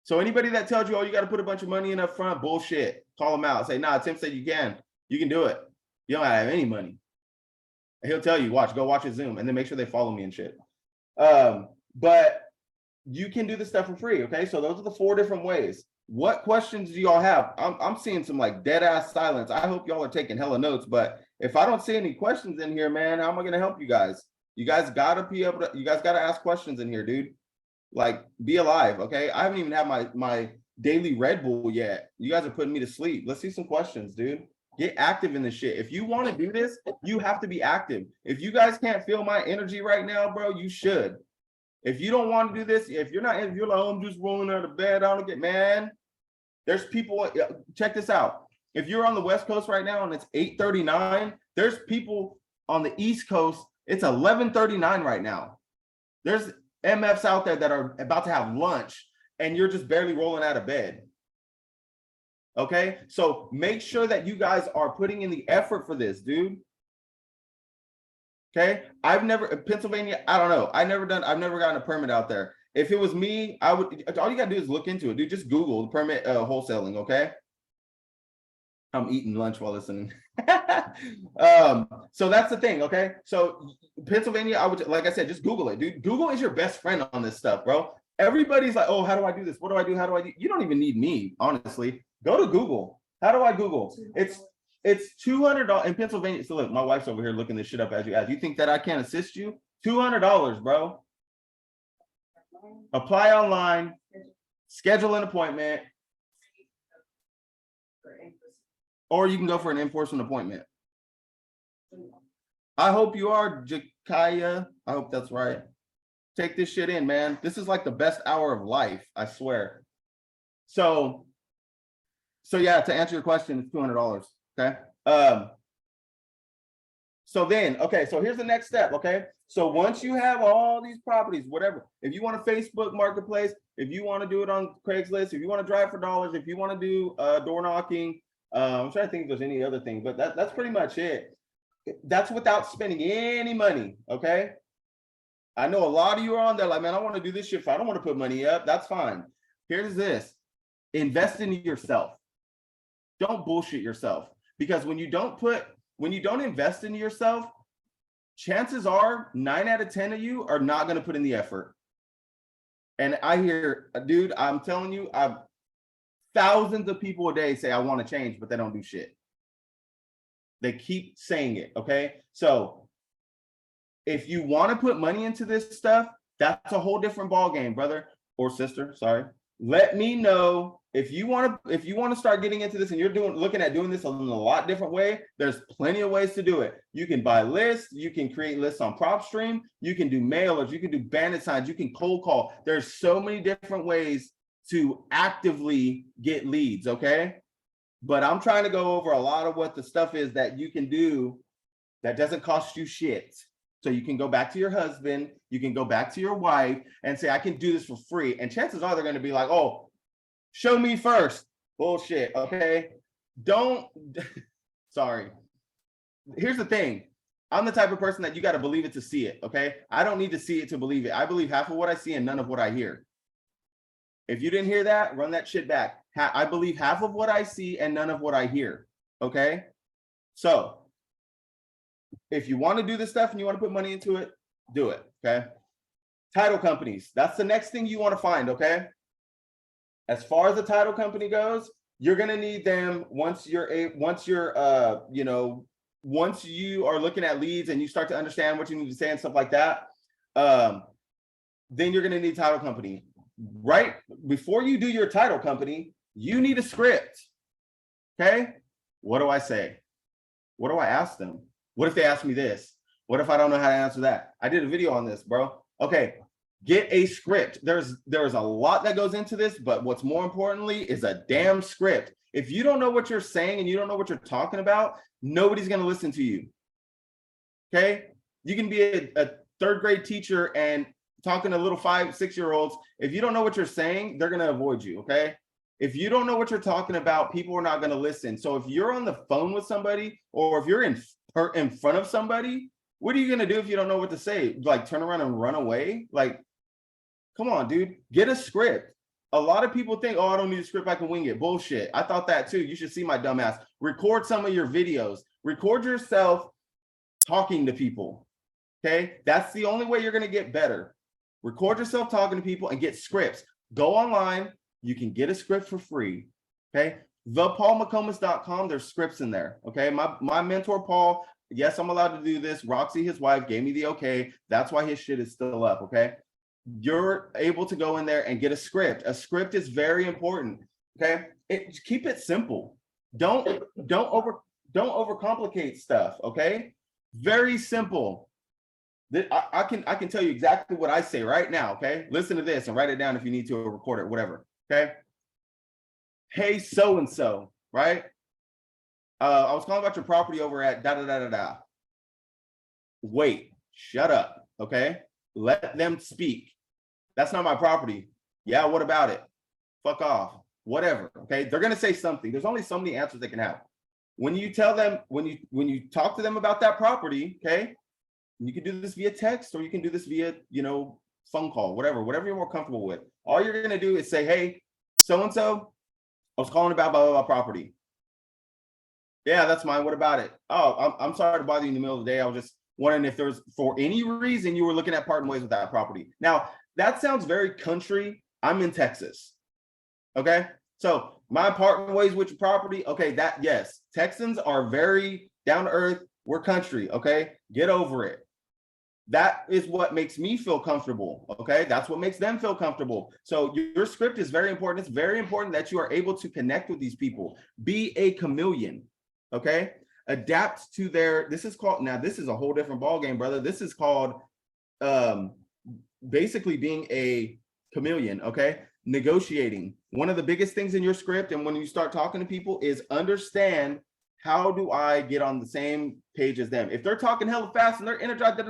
Speaker 1: So anybody that tells you, oh, you got to put a bunch of money in up front, bullshit. Call them out. Say, nah, Tim said you can do it. You don't have any money. And he'll tell you, go watch his Zoom, and then make sure they follow me and shit. But you can do this stuff for free. Okay. So those are the 4 different ways. What questions do y'all have? I'm seeing some dead ass silence. I hope y'all are taking hella notes, but if I don't see any questions in here, man, how am I going to help you guys? You guys gotta ask questions in here, dude. Be alive, okay? I haven't even had my daily Red Bull yet. You guys are putting me to sleep. Let's see some questions, dude. Get active in this shit. If you want to do this, you have to be active. If you guys can't feel my energy right now, bro, you should. If you don't want to do this, if you're like, oh, I'm just rolling out of bed, I don't get, man. There's people, check this out. If you're on the West Coast right now and it's 8:39, there's people on the East Coast, it's 11:39 right now. There's MFs out there that are about to have lunch and you're just barely rolling out of bed. Okay, so make sure that you guys are putting in the effort for this, dude. Okay, Pennsylvania, I don't know. I've never gotten a permit out there. If it was me, I would, all you gotta do is look into it, dude. Just Google permit wholesaling, okay? I'm eating lunch while listening. So that's the thing, okay? So Pennsylvania, I would, like I said, just Google it, dude. Google is your best friend on this stuff, bro. Everybody's like, oh, how do I do this? What do I do? How do I do? You don't even need me, honestly. Go to Google. How do I Google? It's $200 in Pennsylvania. So look, my wife's over here looking this shit up as you ask. You think that I can't assist you? $200, bro. Apply online, schedule an appointment, or you can go for an in-person appointment. I hope you are, Jakaya. I hope that's right. Take this shit in, man. This is like the best hour of life, I swear. So yeah, to answer your question, it's $200. Okay. So here's the next step. Okay. So once you have all these properties, whatever, if you want a Facebook marketplace, if you want to do it on Craigslist, if you want to drive for dollars, if you want to do door knocking, I'm trying to think if there's any other thing, but that's pretty much it. That's without spending any money. Okay. I know a lot of you are on there like, man, I want to do this shit. I don't want to put money up. That's fine. Here's this. Invest in yourself. Don't bullshit yourself, because when you don't invest in yourself, chances are 9 out of 10 of you are not going to put in the effort. And I hear, dude, I'm telling you, thousands of people a day say, I want to change, but they don't do shit. They keep saying it. Okay. So if you want to put money into this stuff, that's a whole different ball game, brother or sister. Sorry. Let me know if you want to start getting into this and you're looking at doing this in a lot different way. There's plenty of ways to do it. You can buy lists, you can create lists on PropStream, you can do mailers, you can do bandit signs, you can cold call. There's so many different ways to actively get leads, okay? But I'm trying to go over a lot of what the stuff is that you can do that doesn't cost you shit. So you can go back to your husband, you can go back to your wife and say, I can do this for free. And chances are they're going to be like, oh, show me first. Bullshit. Okay. Sorry. Here's the thing. I'm the type of person that you got to believe it to see it. Okay. I don't need to see it to believe it. I believe half of what I see and none of what I hear. If you didn't hear that, run that shit back. I believe half of what I see and none of what I hear. Okay. So if you want to do this stuff and you want to put money into it, do it. Okay. Title companies. That's the next thing you want to find. Okay. As far as the title company goes, you're going to need them once you are looking at leads and you start to understand what you need to say and stuff like that. Then you're going to need title company. Right before you do your title company, you need a script. Okay. What do I say? What do I ask them? What if they ask me this? What if I don't know how to answer that? I did a video on this, bro. Okay. Get a script. There's a lot that goes into this, but what's more importantly is a damn script. If you don't know what you're saying and you don't know what you're talking about, nobody's going to listen to you. Okay. You can be a third grade teacher and talking to little 5-6-year-olds. If you don't know what you're saying, they're going to avoid you. Okay. If you don't know what you're talking about, people are not going to listen. So if you're on the phone with somebody, or if you're in front of somebody, what are you going to do if you don't know what to say? Like turn around and run away? Like, come on, dude, get a script. A lot of people think, oh, I don't need a script, I can wing it. Bullshit. I thought that too. You should see my dumb ass. Record some of your videos. Record yourself talking to people. Okay. That's the only way you're going to get better. Record yourself talking to people and get scripts. Go online. You can get a script for free. Okay. thepaulmccomas.com. There's scripts in there. Okay. My mentor, Paul, yes, I'm allowed to do this. Roxy, his wife, gave me the okay. That's why his shit is still up. Okay. You're able to go in there and get a script. A script is very important. Okay. Keep it simple. Don't overcomplicate stuff. Okay. Very simple. I can tell you exactly what I say right now. Okay. Listen to this and write it down if you need to, or record it, whatever. Okay. Hey, so-and-so, right? I was calling about your property over at da-da-da-da-da. Wait, shut up. Okay. Let them speak. That's not my property. Yeah, what about it? Fuck off. Whatever. Okay. They're going to say something. There's only so many answers they can have. When you tell them, when you talk to them about that property, okay, you can do this via text, or you can do this via, phone call, whatever you're more comfortable with. All you're going to do is say, hey, so-and-so, I was calling about blah, blah, blah property. Yeah, that's mine. What about it? Oh, I'm sorry to bother you in the middle of the day. I was just wondering if there's, for any reason, you were looking at parting ways with that property. Now, that sounds very country. I'm in Texas. Okay. So my parting ways with your property. Okay. That, yes, Texans are very down to earth. We're country. Okay. Get over it. That is what makes me feel comfortable. Okay. That's what makes them feel comfortable. So your script is very important. It's very important that you are able to connect with these people. Be a chameleon. Okay. Adapt to their, this is called, now this is a whole different ball game, brother. This is called basically being a chameleon. Okay. Negotiating. One of the biggest things in your script, and when you start talking to people, is understand, how do I get on the same page as them? If they're talking hella fast and they're energized,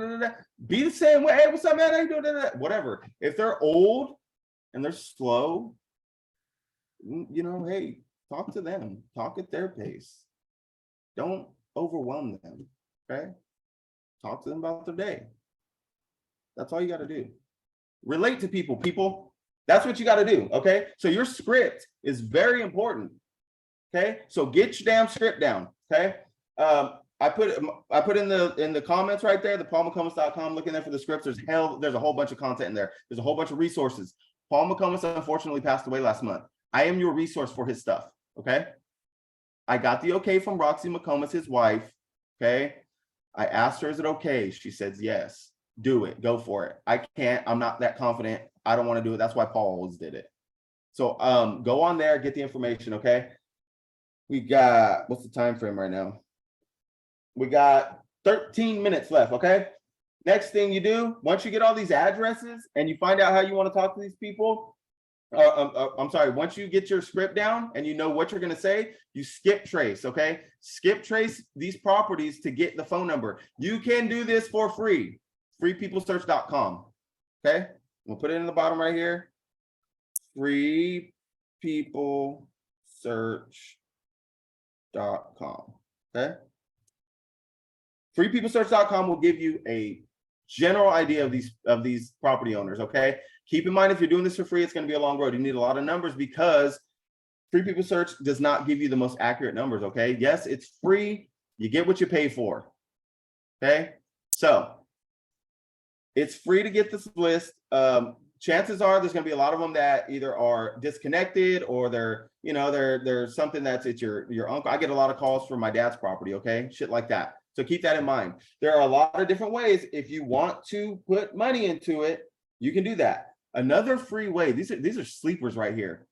Speaker 1: be the same way. Hey, what's up, man? How you doing? Whatever. If they're old and they're slow, you know, hey, talk to them. Talk at their pace. Don't overwhelm them. Okay. Talk to them about their day. That's all you got to do. Relate to people. That's what you got to do. Okay. So your script is very important. Okay. So get your damn script down. Okay. I put in the comments right there, the paulmccomas.com. Look in there for the scripts. There's a whole bunch of content in there. There's a whole bunch of resources. Paul McComas unfortunately passed away last month. I am your resource for his stuff. Okay. I got the okay from Roxy McComas, his wife. Okay. I asked her, is it okay? She says, yes, do it. Go for it. I can't, I'm not that confident. I don't want to do it. That's why Paul always did it. So go on there, get the information. Okay. We got, what's the time frame right now? We got 13 minutes left. Okay. Next thing you do, once you get all these addresses and you find out how you want to talk to these people, I'm sorry, once you get your script down and you know what you're going to say, you skip trace. Okay. Skip trace these properties to get the phone number. You can do this for free. freepeoplesearch.com. Okay. We'll put it in the bottom right here. freepeoplesearch.com. Okay. freepeoplesearch.com will give you a general idea of these property owners. Okay. Keep in mind, if you're doing this for free, it's going to be a long road. You need a lot of numbers because Free People Search does not give you the most accurate numbers. Okay. Yes, it's free. You get what you pay for. Okay. So it's free to get this list. Chances are there's going to be a lot of them that either are disconnected or they're something that's, it's your uncle. I get a lot of calls for my dad's property. Okay. Shit like that. So keep that in mind. There are a lot of different ways. If you want to put money into it, you can do that. Another free way, these are sleepers right here.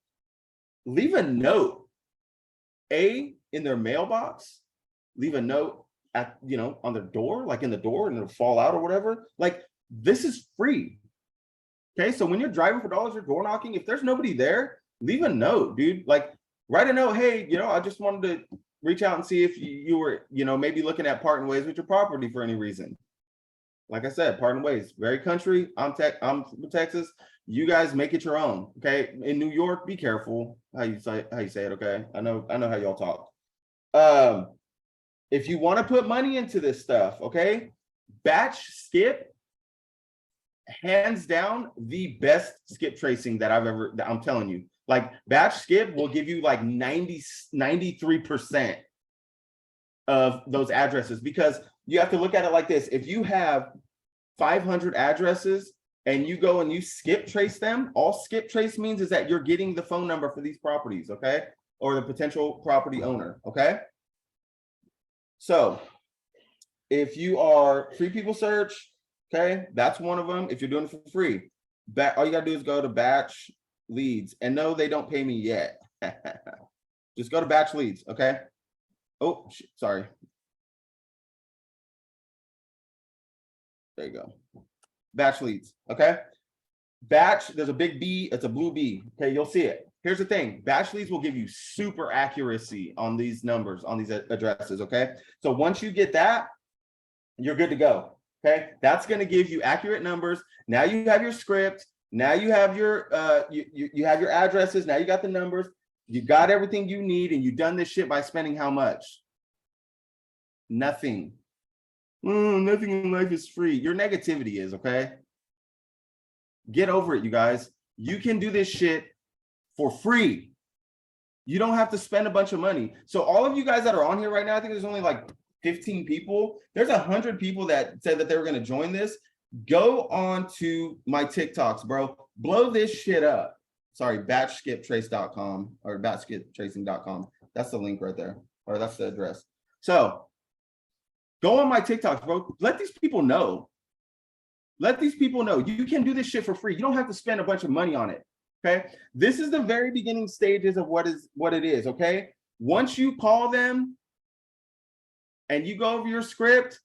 Speaker 1: Leave a note, in their mailbox, leave a note at, on their door, like in the door, and it'll fall out or whatever. Like, this is free. Okay. So when you're driving for dollars or door knocking, if there's nobody there, leave a note, dude. Like, write a note. Hey, I just wanted to reach out and see if you were, maybe looking at parting ways with your property for any reason. Like I said, parting ways, very country. I'm from Texas. You guys make it your own. Okay. In New York, be careful how you say it. Okay. I know how y'all talk. If you want to put money into this stuff, okay, batch skip, hands down, the best skip tracing that I'm telling you. Like, batch skip will give you like 93% of those addresses, because you have to look at it like this. If you have 500 addresses and you go and you skip trace them, all skip trace means is that you're getting the phone number for these properties, okay? Or the potential property owner, okay? So if you are Free People Search, okay, that's one of them. If you're doing it for free, all you gotta do is go to batch leads. And no, they don't pay me yet. Just go to batch leads, okay? Oh, sorry. There you go. Batch leads, okay? Batch, there's a big B, it's a blue B, okay? You'll see it. Here's the thing, batch leads will give you super accuracy on these numbers, on these addresses, okay? So once you get that, you're good to go, okay? That's gonna give you accurate numbers. Now you have your script, now you have your, you have your addresses, now you got the numbers, you got everything you need, and you've done this shit by spending how much? Nothing. Nothing in life is free. Your negativity is, okay? Get over it, you guys. You can do this shit for free. You don't have to spend a bunch of money. So all of you guys that are on here right now, I think there's only like 15 people. There's 100 people that said that they were going to join this. Go on to my TikToks, bro. Blow this shit up. Sorry, batchskiptrace.com or batchskiptracing.com. That's the link right there, or that's the address. So go on my TikToks, bro. Let these people know. Let these people know you can do this shit for free. You don't have to spend a bunch of money on it. Okay. This is the very beginning stages of what it is. Okay. Once you call them and you go over your script,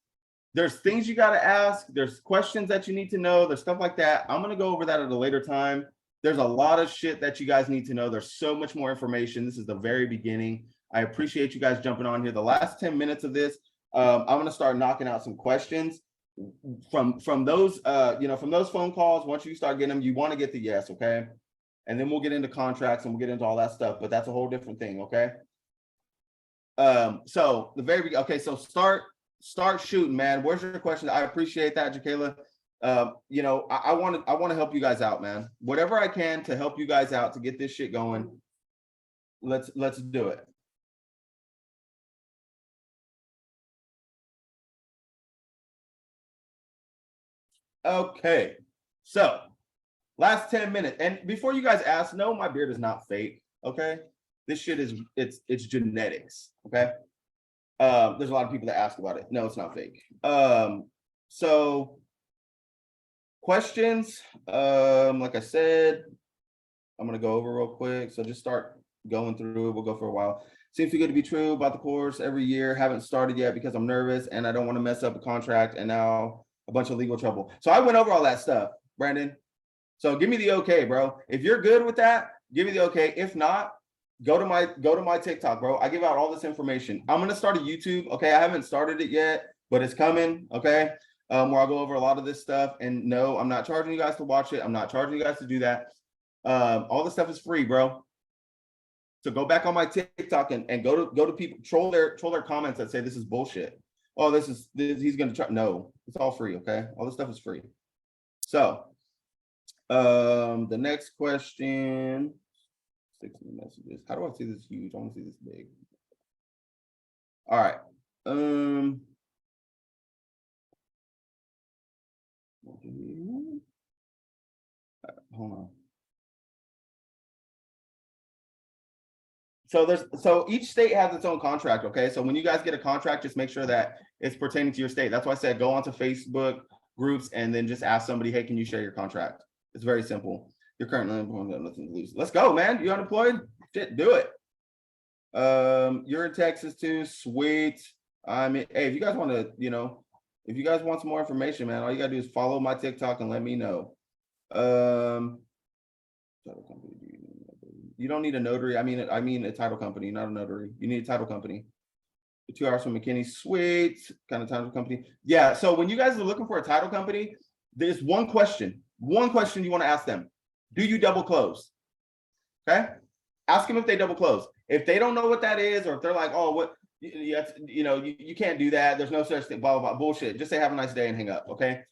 Speaker 1: there's things you got to ask. There's questions that you need to know. There's stuff like that. I'm going to go over that at a later time. There's a lot of shit that you guys need to know. There's so much more information. This is the very beginning. I appreciate you guys jumping on here. The last 10 minutes of this, I'm going to start knocking out some questions from those, from those phone calls. Once you start getting them, you want to get the yes. Okay. And then we'll get into contracts and we'll get into all that stuff, but that's a whole different thing. Okay. So the very, okay. So start shooting, man. Where's your question? I appreciate that, Jaquela. I want to help you guys out, man. Whatever I can to help you guys out to get this shit going. Let's do it. Okay. So last 10 minutes. And before you guys ask, no, my beard is not fake. Okay. This shit is it's genetics. Okay. There's a lot of people that ask about it. No, it's not fake. So questions, like I said, I'm gonna go over real quick. So just start going through it. We'll go for a while. Seems too good to be true about the course every year. Haven't started yet because I'm nervous and I don't want to mess up a contract and now a bunch of legal trouble. So I went over all that stuff, Brandon. So give me the okay, bro. If you're good with that, give me the okay. If not, go to my TikTok, bro. I give out all this information. I'm gonna start a YouTube. Okay, I haven't started it yet, but it's coming. Okay, where I'll go over a lot of this stuff. And no, I'm not charging you guys to watch it. I'm not charging you guys to do that. All this stuff is free, bro. So go back on my TikTok and go to people, troll their comments that say this is bullshit. Oh, he's gonna try. No, it's all free. Okay, all this stuff is free. So the next question. 60 messages. How do I see this huge? I want to see this big. All right. Hold on. So each state has its own contract. Okay. So when you guys get a contract, just make sure that it's pertaining to your state. That's why I said go onto Facebook groups and then just ask somebody, hey, can you share your contract? It's very simple. You're currently unemployed, nothing to lose. Let's go, man. You unemployed? Shit, do it. You're in Texas too. Sweet. I mean, hey, if you guys want to, if you guys want some more information, man, all you gotta do is follow my TikTok and let me know. You don't need a notary. I mean a title company, not a notary. You need a title company. 2 hours from McKinney. Sweet. Kind of title company. Yeah. So when you guys are looking for a title company, there's one question you want to ask them. Do you double close? Okay. Ask them if they double close. If they don't know what that is, or if they're like, oh, what, you can't do that. There's no such thing, blah, blah, blah, bullshit. Just say, have a nice day and hang up. Okay.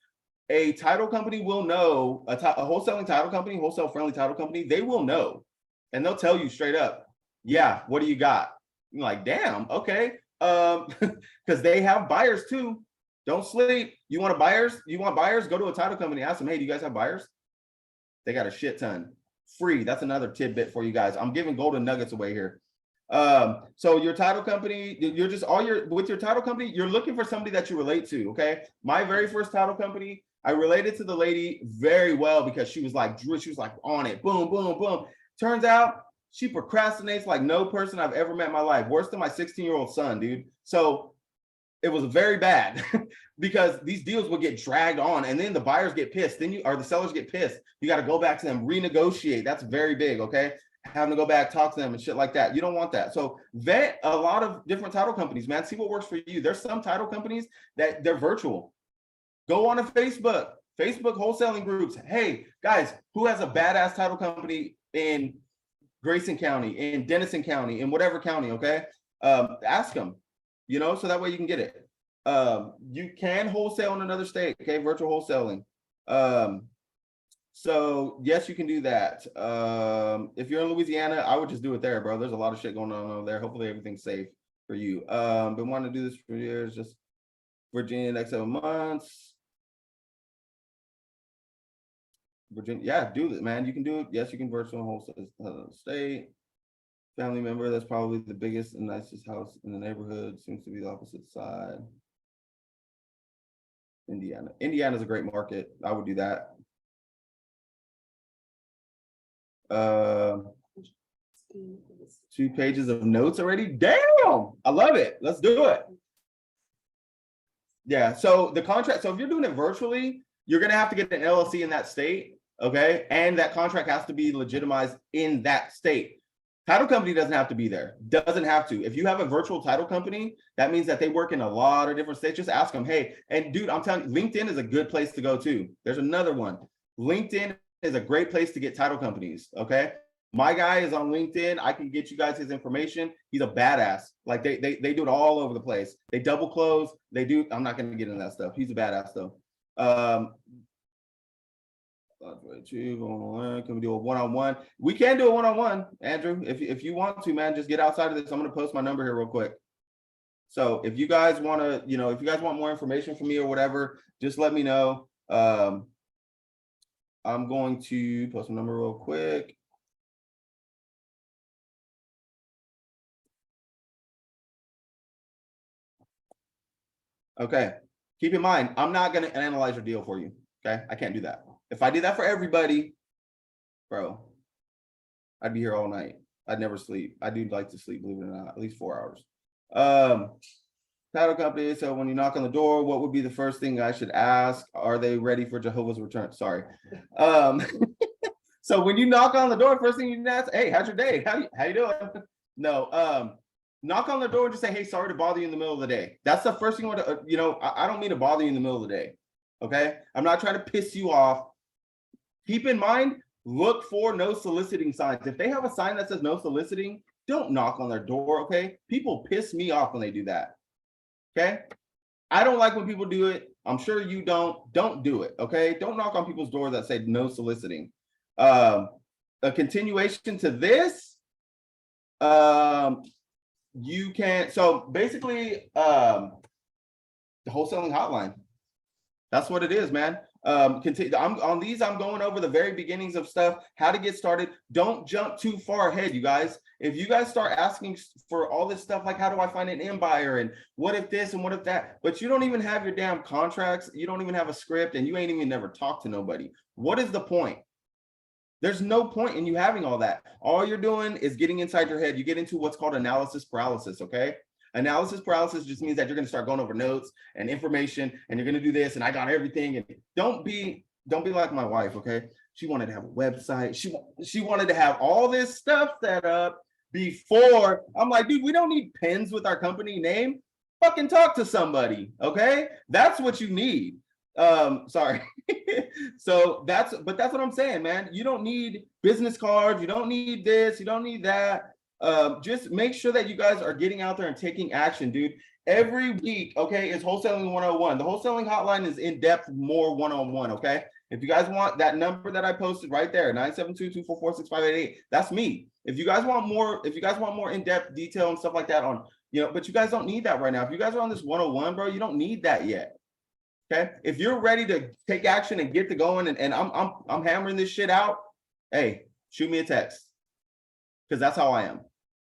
Speaker 1: A title company will know, a wholesaling title company, wholesale friendly title company, they will know. And they'll tell you straight up, yeah, what do you got? You're like, damn, okay. Because they have buyers too. Don't sleep. You want buyers? Go to a title company, ask them, hey, do you guys have buyers? They got a shit ton. Free. That's another tidbit for you guys. I'm giving golden nuggets away here. So your title company, with your title company, you're looking for somebody that you relate to. Okay. My very first title company, I related to the lady very well because she was like on it. Boom, boom, boom. Turns out she procrastinates like no person I've ever met in my life. Worse than my 16-year-old son, dude. So it was very bad because these deals would get dragged on and then the buyers get pissed. Or the sellers get pissed. You got to go back to them, renegotiate. That's very big. Okay. Having to go back, talk to them and shit like that. You don't want that. So vet a lot of different title companies, man. See what works for you. There's some title companies that they're virtual. Go on to Facebook wholesaling groups. Hey guys, who has a badass title company in Grayson County, in Denison County, in whatever county? Okay. Ask them, so that way you can get it. You can wholesale in another state. Okay. Virtual wholesaling. So yes, you can do that. If you're in Louisiana, I would just do it there, bro. There's a lot of shit going on over there. Hopefully everything's safe for you. Been wanting to do this for years, just Virginia next 7 months. Virginia, yeah, do it, man. You can do it. Yes, you can virtual whole state. Family member, that's probably the biggest and nicest house in the neighborhood. Seems to be the opposite side. Indiana's a great market. I would do that. 2 pages of notes already. Damn, I love it. Let's do it. Yeah, so the contract, so if you're doing it virtually, you're gonna have to get an LLC in that state, okay? And that contract has to be legitimized in that state. Title company doesn't have to be there, doesn't have to. If you have a virtual title company, that means that they work in a lot of different states. Just ask them, hey, and dude, I'm telling you, LinkedIn is a good place to go too. There's another one. LinkedIn is a great place to get title companies, okay? My guy is on LinkedIn. I can get you guys his information. He's a badass. Like they do it all over the place. They double close. They do. I'm not going to get into that stuff. He's a badass though. Can we do a one-on-one? We can do a one-on-one, Andrew. If you want to, man, just get outside of this. I'm going to post my number here real quick. So if you guys want to, you know, if you guys want more information from me or whatever, just let me know. I'm going to post my number real quick. Okay, keep in mind, I'm not going to analyze your deal for you. Okay, I can't do that. If I did that for everybody, bro, I'd be here all night. I'd never sleep. I do like to sleep, believe it or not, at least 4 hours. Title company. So when you knock on the door, what would be the first thing I should ask? Are they ready for Jehovah's return? Sorry. So when you knock on the door, first thing you can ask, hey, how's your day? How you doing? No, knock on the door and just say, hey, sorry to bother you in the middle of the day. That's the first thing you want to, you know, I don't mean to bother you in the middle of the day. Okay. I'm not trying to piss you off. Keep in mind, look for no soliciting signs. If they have a sign that says no soliciting, don't knock on their door. Okay. People piss me off when they do that. Okay. I don't like when people do it. I'm sure you don't do it. Okay. Don't knock on people's doors that say no soliciting. A continuation to this, you can, so basically, the wholesaling hotline. That's what it is, man. Continue. I'm going over the very beginnings of stuff, how to get started. Don't jump too far ahead, you guys. If you guys start asking for all this stuff, like how do I find an end buyer and what if this and what if that, but you don't even have your damn contracts, you don't even have a script, and you ain't even never talked to nobody. What is the point? There's no point in you having all that. All you're doing is getting inside your head. You get into what's called analysis paralysis, okay? Analysis paralysis just means that you're going to start going over notes and information, and you're going to do this, and I got everything. And don't be like my wife, okay? She wanted to have a website. She wanted to have all this stuff set up before. I'm like, dude, we don't need pens with our company name. Fucking talk to somebody, okay? That's what you need. Sorry. So that's what I'm saying, man. You don't need business cards. You don't need this. You don't need that. Just make sure that you guys are getting out there and taking action, dude. Every week, okay, is Wholesaling 101. The Wholesaling Hotline is in depth, more one-on-one, okay? If you guys want that number that I posted right there, 972-244-6588, that's me. If you guys want more in-depth detail and stuff like that on, you know, but you guys don't need that right now. If you guys are on this 101, bro, you don't need that yet. Okay, if you're ready to take action and get to going, and I'm hammering this shit out, hey, shoot me a text, because that's how I am.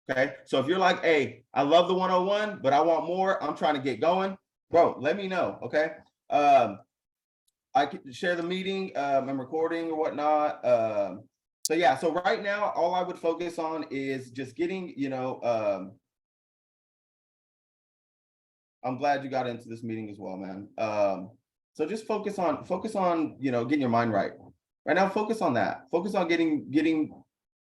Speaker 1: Okay, so if you're like, hey, I love the 101, but I want more, I'm trying to get going, bro, let me know. Okay, I can share the meeting, I'm recording or whatnot. So yeah, so right now, all I would focus on is just getting, you know, I'm glad you got into this meeting as well, man. So just focus on, you know, getting your mind right. Right now, focus on that. Focus on getting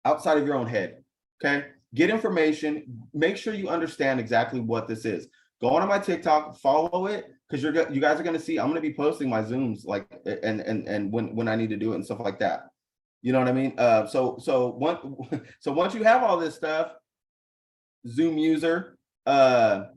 Speaker 1: outside of your own head. Okay. Get information. Make sure you understand exactly what this is. Go on to my TikTok, follow it, because you guys are going to see. I'm going to be posting my Zooms, like, and when I need to do it and stuff like that. You know what I mean? So once you have all this stuff, Zoom user, can't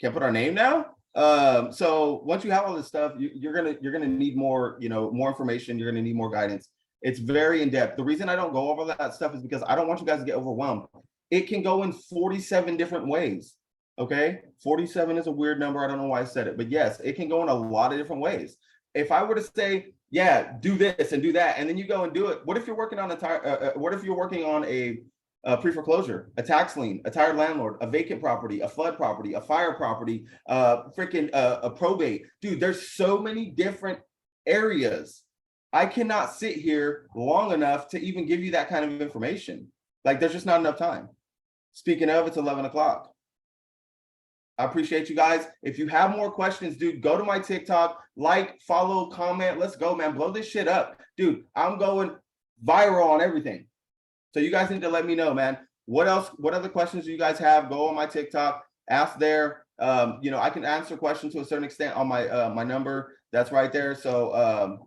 Speaker 1: put our name now? So once you have all this stuff, you're gonna need more, more information. You're gonna need more guidance. It's very in depth. The reason I don't go over that stuff is because I don't want you guys to get overwhelmed. It can go in 47 different ways. Okay, 47 is a weird number. I don't know why I said it, but yes, it can go in a lot of different ways. If I were to say, yeah, do this and do that, and then you go and do it, what if you're working on what if you're working on a pre-foreclosure, a tax lien, a tired landlord, a vacant property, a flood property, a fire property, a probate? Dude, there's so many different areas. I cannot sit here long enough to even give you that kind of information. Like, there's just not enough time. Speaking of, it's 11 o'clock. I appreciate you guys. If you have more questions, dude, go to my TikTok, like, follow, comment. Let's go, man. Blow this shit up. Dude, I'm going viral on everything. So you guys need to let me know, man. What else? What other questions do you guys have? Go on my TikTok, ask there. I can answer questions to a certain extent on my number. That's right there. So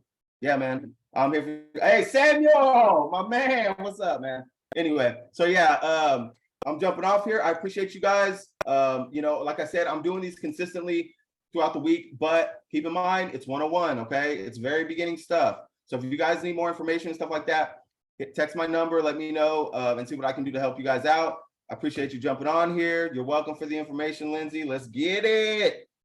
Speaker 1: yeah, man. I'm here for, hey, Samuel, my man. What's up, man? Anyway, so yeah, I'm jumping off here. I appreciate you guys. Like I said, I'm doing these consistently throughout the week, but keep in mind, it's 101, okay? It's very beginning stuff. So if you guys need more information and stuff like that, text my number, let me know, and see what I can do to help you guys out. I appreciate you jumping on here. You're welcome for the information, Lindsay. Let's get it.